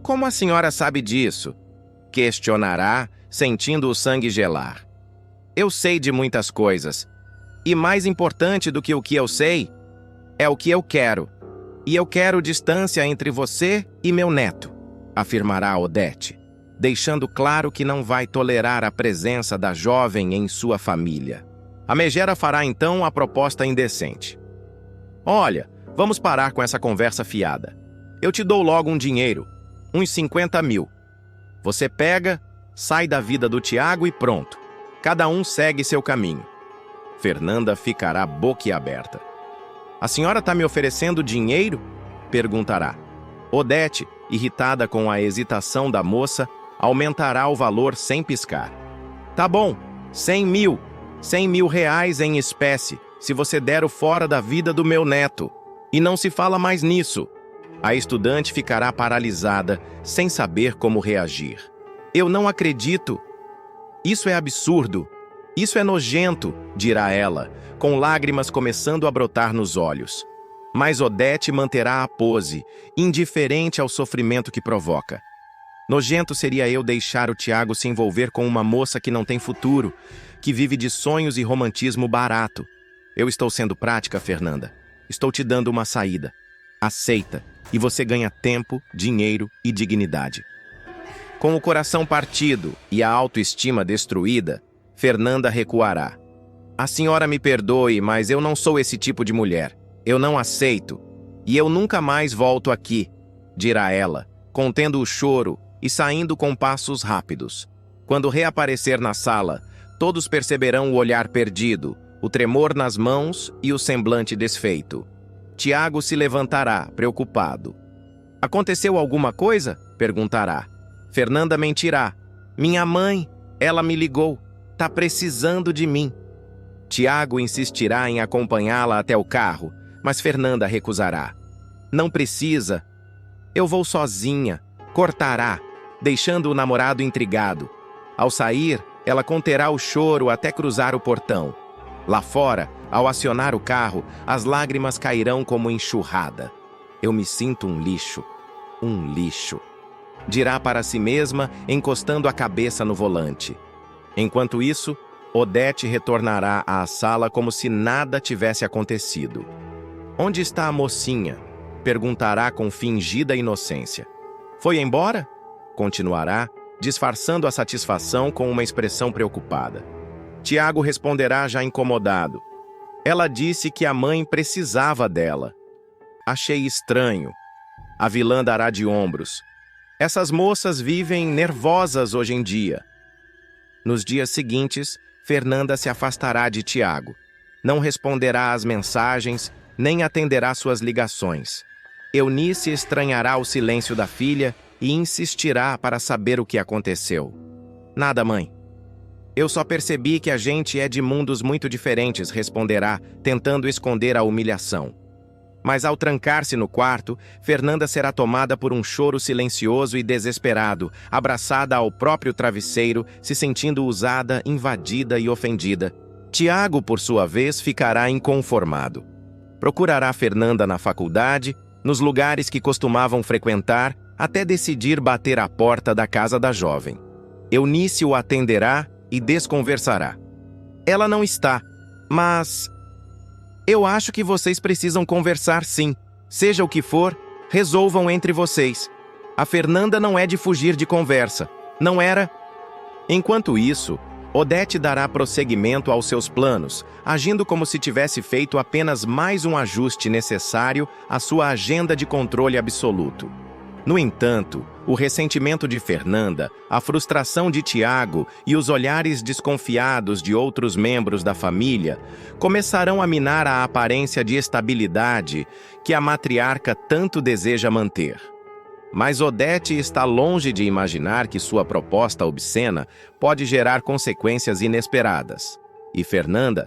Como a senhora sabe disso? Questionará, sentindo o sangue gelar. Eu sei de muitas coisas. E mais importante do que o que eu sei, é o que eu quero. E eu quero distância entre você e meu neto, afirmará Odete, deixando claro que não vai tolerar a presença da jovem em sua família. A megera fará então a proposta indecente. Olha, vamos parar com essa conversa fiada. Eu te dou logo um dinheiro, uns 50 mil. Você pega, sai da vida do Tiago e pronto. Cada um segue seu caminho. Fernanda ficará boquiaberta. A senhora está me oferecendo dinheiro? Perguntará. Odete, irritada com a hesitação da moça, aumentará o valor sem piscar. Tá bom, 100 mil. 100 mil reais em espécie, se você der o fora da vida do meu neto. E não se fala mais nisso. A estudante ficará paralisada, sem saber como reagir. Eu não acredito. Isso é absurdo. Isso é nojento, dirá ela, com lágrimas começando a brotar nos olhos. Mas Odete manterá a pose, indiferente ao sofrimento que provoca. Nojento seria eu deixar o Tiago se envolver com uma moça que não tem futuro, que vive de sonhos e romantismo barato. Eu estou sendo prática, Fernanda. Estou te dando uma saída. Aceita, e você ganha tempo, dinheiro e dignidade. Com o coração partido e a autoestima destruída, Fernanda recuará. A senhora me perdoe, mas eu não sou esse tipo de mulher. Eu não aceito. E eu nunca mais volto aqui, dirá ela, contendo o choro e saindo com passos rápidos. Quando reaparecer na sala, todos perceberão o olhar perdido, o tremor nas mãos e o semblante desfeito. Tiago se levantará, preocupado. Aconteceu alguma coisa? Perguntará. Fernanda mentirá. Minha mãe, ela me ligou. Tá precisando de mim. Tiago insistirá em acompanhá-la até o carro, mas Fernanda recusará. Não precisa. Eu vou sozinha. Cortará, deixando o namorado intrigado. Ao sair, ela conterá o choro até cruzar o portão. Lá fora, ao acionar o carro, as lágrimas cairão como enxurrada. Eu me sinto um lixo. Um lixo. Dirá para si mesma, encostando a cabeça no volante. Enquanto isso, Odete retornará à sala como se nada tivesse acontecido. Onde está a mocinha? Perguntará com fingida inocência. Foi embora? Continuará, disfarçando a satisfação com uma expressão preocupada. Tiago responderá já incomodado. Ela disse que a mãe precisava dela. Achei estranho. A vilã dará de ombros. Essas moças vivem nervosas hoje em dia. Nos dias seguintes, Fernanda se afastará de Tiago. Não responderá às mensagens, nem atenderá suas ligações. Eunice estranhará o silêncio da filha e insistirá para saber o que aconteceu. Nada, mãe. Eu só percebi que a gente é de mundos muito diferentes, responderá, tentando esconder a humilhação. Mas ao trancar-se no quarto, Fernanda será tomada por um choro silencioso e desesperado, abraçada ao próprio travesseiro, se sentindo usada, invadida e ofendida. Tiago, por sua vez, ficará inconformado. Procurará Fernanda na faculdade, nos lugares que costumavam frequentar, até decidir bater à porta da casa da jovem. Eunice o atenderá e desconversará. Ela não está, mas... Eu acho que vocês precisam conversar sim. Seja o que for, resolvam entre vocês. A Fernanda não é de fugir de conversa. Não era... Enquanto isso, Odete dará prosseguimento aos seus planos, agindo como se tivesse feito apenas mais um ajuste necessário à sua agenda de controle absoluto. No entanto, o ressentimento de Fernanda, a frustração de Tiago e os olhares desconfiados de outros membros da família começarão a minar a aparência de estabilidade que a matriarca tanto deseja manter. Mas Odete está longe de imaginar que sua proposta obscena pode gerar consequências inesperadas. E Fernanda,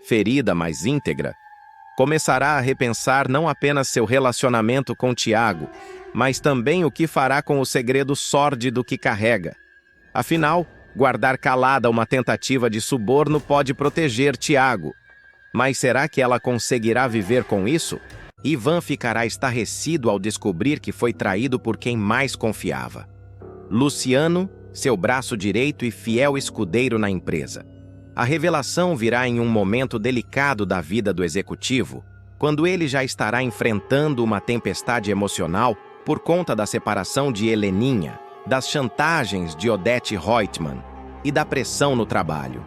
ferida mas íntegra, começará a repensar não apenas seu relacionamento com Tiago, mas também o que fará com o segredo sórdido que carrega. Afinal, guardar calada uma tentativa de suborno pode proteger Tiago. Mas será que ela conseguirá viver com isso? Ivan ficará estarrecido ao descobrir que foi traído por quem mais confiava. Luciano, seu braço direito e fiel escudeiro na empresa. A revelação virá em um momento delicado da vida do executivo, quando ele já estará enfrentando uma tempestade emocional por conta da separação de Heleninha, das chantagens de Odete Reutemann e da pressão no trabalho.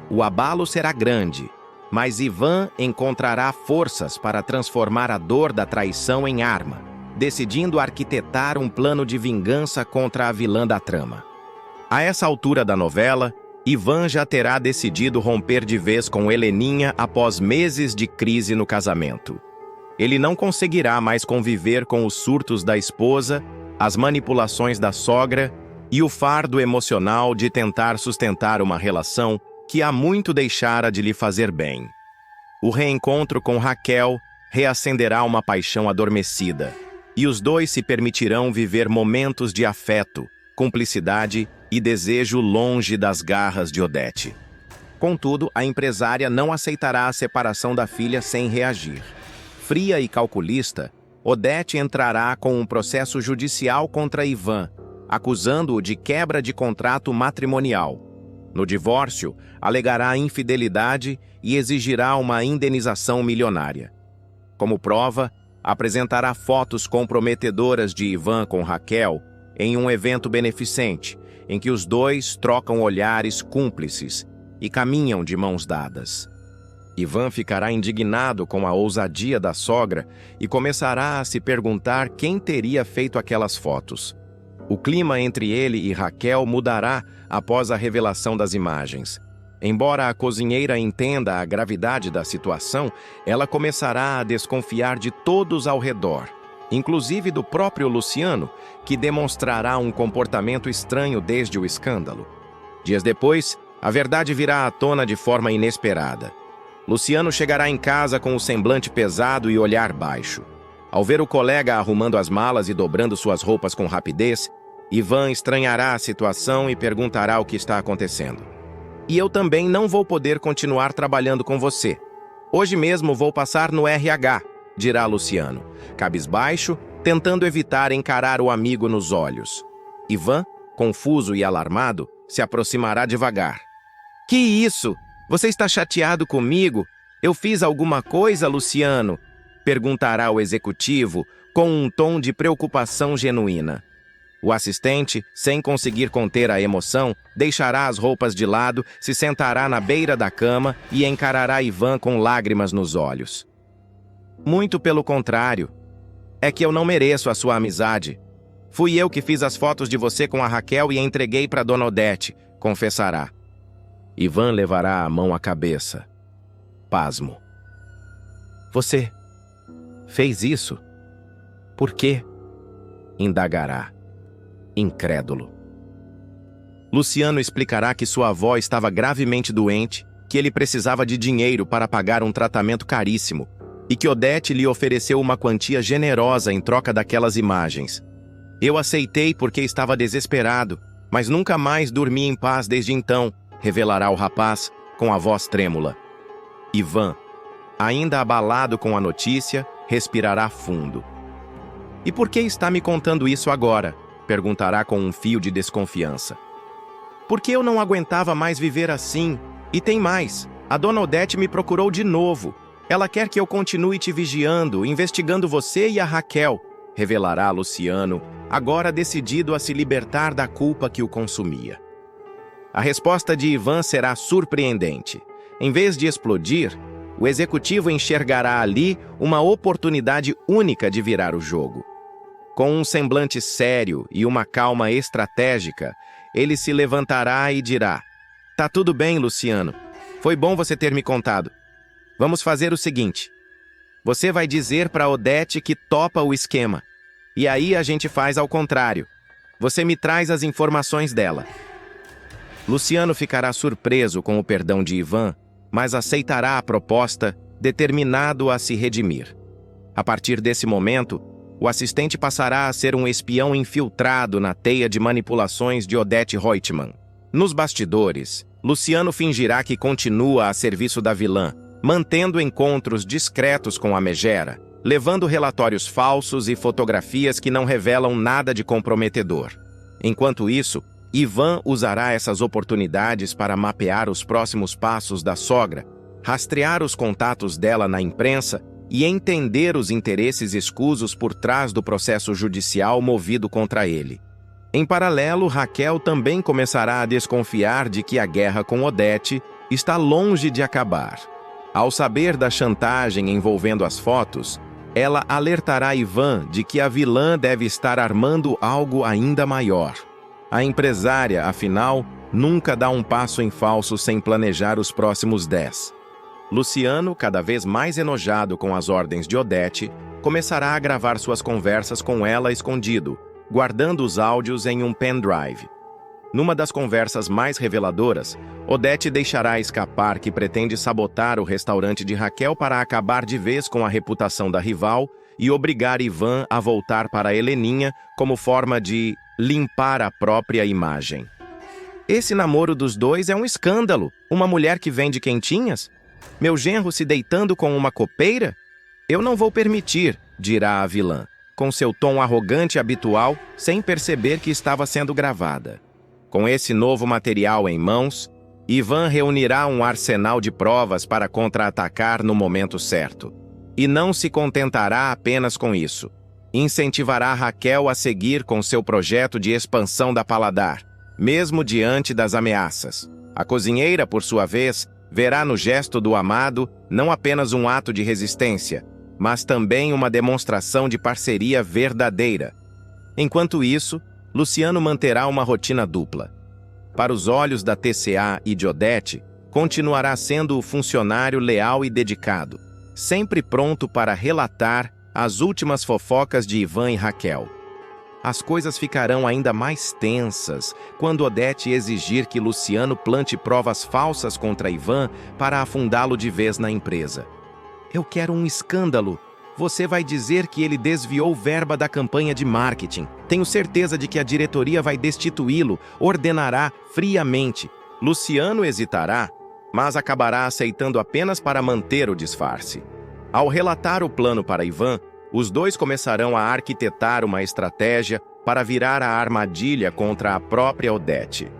O abalo será grande, mas Ivan encontrará forças para transformar a dor da traição em arma, decidindo arquitetar um plano de vingança contra a vilã da trama. A essa altura da novela, Ivan já terá decidido romper de vez com Heleninha após meses de crise no casamento. Ele não conseguirá mais conviver com os surtos da esposa, as manipulações da sogra e o fardo emocional de tentar sustentar uma relação que há muito deixara de lhe fazer bem. O reencontro com Raquel reacenderá uma paixão adormecida, e os dois se permitirão viver momentos de afeto, cumplicidade e desejo longe das garras de Odete. Contudo, a empresária não aceitará a separação da filha sem reagir. Fria e calculista, Odete entrará com um processo judicial contra Ivan, acusando-o de quebra de contrato matrimonial. No divórcio, alegará infidelidade e exigirá uma indenização milionária. Como prova, apresentará fotos comprometedoras de Ivan com Raquel em um evento beneficente, em que os dois trocam olhares cúmplices e caminham de mãos dadas. Ivan ficará indignado com a ousadia da sogra e começará a se perguntar quem teria feito aquelas fotos. O clima entre ele e Raquel mudará após a revelação das imagens. Embora a cozinheira entenda a gravidade da situação, ela começará a desconfiar de todos ao redor, inclusive do próprio Luciano, que demonstrará um comportamento estranho desde o escândalo. Dias depois, a verdade virá à tona de forma inesperada. Luciano chegará em casa com o semblante pesado e olhar baixo. Ao ver o colega arrumando as malas e dobrando suas roupas com rapidez, Ivan estranhará a situação e perguntará o que está acontecendo. E eu também não vou poder continuar trabalhando com você. Hoje mesmo vou passar no RH, dirá Luciano, cabisbaixo, tentando evitar encarar o amigo nos olhos. Ivan, confuso e alarmado, se aproximará devagar. Que isso? Você está chateado comigo? Eu fiz alguma coisa, Luciano? Perguntará o executivo, com um tom de preocupação genuína. O assistente, sem conseguir conter a emoção, deixará as roupas de lado, se sentará na beira da cama e encarará Ivan com lágrimas nos olhos. Muito pelo contrário. É que eu não mereço a sua amizade. Fui eu que fiz as fotos de você com a Raquel e entreguei para Dona Odete, confessará. Ivan levará a mão à cabeça. Pasmo. Você fez isso? Por quê? Indagará. Incrédulo. Luciano explicará que sua avó estava gravemente doente, que ele precisava de dinheiro para pagar um tratamento caríssimo e que Odete lhe ofereceu uma quantia generosa em troca daquelas imagens. Eu aceitei porque estava desesperado, mas nunca mais dormi em paz desde então, revelará o rapaz, com a voz trêmula. Ivan, ainda abalado com a notícia, respirará fundo. E por que está me contando isso agora? Perguntará com um fio de desconfiança. Porque eu não aguentava mais viver assim. E tem mais, a Dona Odete me procurou de novo. Ela quer que eu continue te vigiando, investigando você e a Raquel, revelará Luciano, agora decidido a se libertar da culpa que o consumia. A resposta de Ivan será surpreendente. Em vez de explodir, o executivo enxergará ali uma oportunidade única de virar o jogo. Com um semblante sério e uma calma estratégica, ele se levantará e dirá: Tá tudo bem, Luciano. Foi bom você ter me contado. Vamos fazer o seguinte. Você vai dizer para Odete que topa o esquema. E aí a gente faz ao contrário. Você me traz as informações dela. Luciano ficará surpreso com o perdão de Ivan, mas aceitará a proposta, determinado a se redimir. A partir desse momento, o assistente passará a ser um espião infiltrado na teia de manipulações de Odete Reutemann. Nos bastidores, Luciano fingirá que continua a serviço da vilã, mantendo encontros discretos com a megera, levando relatórios falsos e fotografias que não revelam nada de comprometedor. Enquanto isso, Ivan usará essas oportunidades para mapear os próximos passos da sogra, rastrear os contatos dela na imprensa e entender os interesses escusos por trás do processo judicial movido contra ele. Em paralelo, Raquel também começará a desconfiar de que a guerra com Odete está longe de acabar. Ao saber da chantagem envolvendo as fotos, ela alertará Ivan de que a vilã deve estar armando algo ainda maior. A empresária, afinal, nunca dá um passo em falso sem planejar os próximos 10. Luciano, cada vez mais enojado com as ordens de Odete, começará a gravar suas conversas com ela escondido, guardando os áudios em um pendrive. Numa das conversas mais reveladoras, Odete deixará escapar que pretende sabotar o restaurante de Raquel para acabar de vez com a reputação da rival e obrigar Ivan a voltar para Heleninha como forma de limpar a própria imagem. Esse namoro dos dois é um escândalo. Uma mulher que vende quentinhas? Meu genro se deitando com uma copeira? Eu não vou permitir, dirá a vilã, com seu tom arrogante habitual, sem perceber que estava sendo gravada. Com esse novo material em mãos, Ivan reunirá um arsenal de provas para contra-atacar no momento certo. E não se contentará apenas com isso. Incentivará Raquel a seguir com seu projeto de expansão da Paladar, mesmo diante das ameaças. A cozinheira, por sua vez, verá no gesto do amado não apenas um ato de resistência, mas também uma demonstração de parceria verdadeira. Enquanto isso, Luciano manterá uma rotina dupla. Para os olhos da TCA e de Odete, continuará sendo o funcionário leal e dedicado, sempre pronto para relatar as últimas fofocas de Ivan e Raquel. As coisas ficarão ainda mais tensas quando Odete exigir que Luciano plante provas falsas contra Ivan para afundá-lo de vez na empresa. Eu quero um escândalo. Você vai dizer que ele desviou verba da campanha de marketing. Tenho certeza de que a diretoria vai destituí-lo, ordenará friamente. Luciano hesitará, mas acabará aceitando apenas para manter o disfarce. Ao relatar o plano para Ivan, os dois começarão a arquitetar uma estratégia para virar a armadilha contra a própria Odete.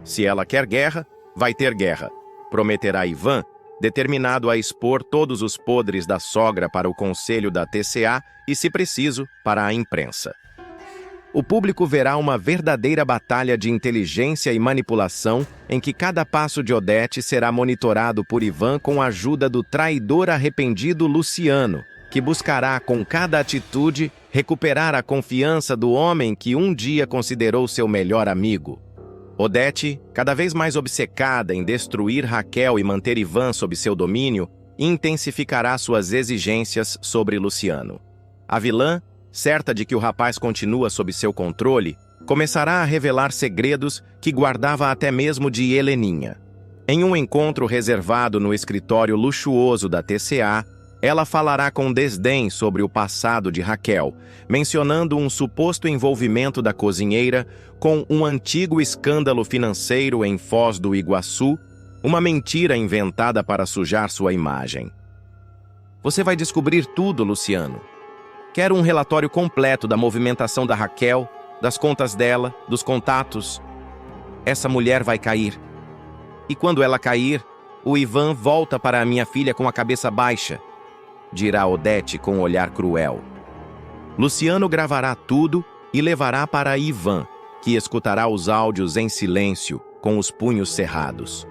Se ela quer guerra, vai ter guerra, prometerá Ivan, determinado a expor todos os podres da sogra para o conselho da TCA e, se preciso, para a imprensa. O público verá uma verdadeira batalha de inteligência e manipulação em que cada passo de Odete será monitorado por Ivan com a ajuda do traidor arrependido Luciano, que buscará, com cada atitude, recuperar a confiança do homem que um dia considerou seu melhor amigo. Odete, cada vez mais obcecada em destruir Raquel e manter Ivan sob seu domínio, intensificará suas exigências sobre Luciano. A vilã, certa de que o rapaz continua sob seu controle, começará a revelar segredos que guardava até mesmo de Heleninha. Em um encontro reservado no escritório luxuoso da TCA, ela falará com desdém sobre o passado de Raquel, mencionando um suposto envolvimento da cozinheira com um antigo escândalo financeiro em Foz do Iguaçu, uma mentira inventada para sujar sua imagem. Você vai descobrir tudo, Luciano. Quero um relatório completo da movimentação da Raquel, das contas dela, dos contatos. Essa mulher vai cair. E quando ela cair, o Ivan volta para a minha filha com a cabeça baixa, dirá Odete com um olhar cruel. Luciano gravará tudo e levará para Ivan, que escutará os áudios em silêncio, com os punhos cerrados.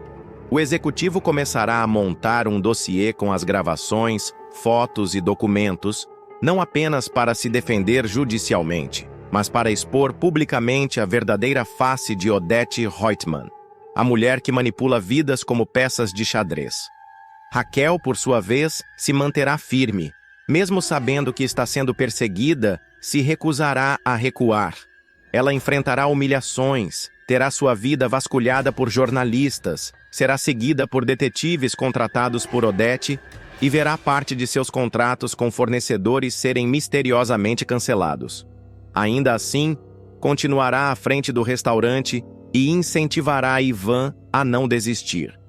O executivo começará a montar um dossiê com as gravações, fotos e documentos, não apenas para se defender judicialmente, mas para expor publicamente a verdadeira face de Odete Reutemann, a mulher que manipula vidas como peças de xadrez. Raquel, por sua vez, se manterá firme. Mesmo sabendo que está sendo perseguida, se recusará a recuar. Ela enfrentará humilhações, terá sua vida vasculhada por jornalistas, será seguida por detetives contratados por Odete e verá parte de seus contratos com fornecedores serem misteriosamente cancelados. Ainda assim, continuará à frente do restaurante e incentivará Ivan a não desistir.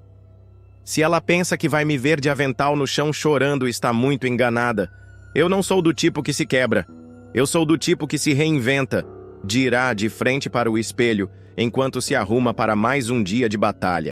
Se ela pensa que vai me ver de avental no chão chorando, está muito enganada. Eu não sou do tipo que se quebra. Eu sou do tipo que se reinventa, dirá de frente para o espelho, enquanto se arruma para mais um dia de batalha.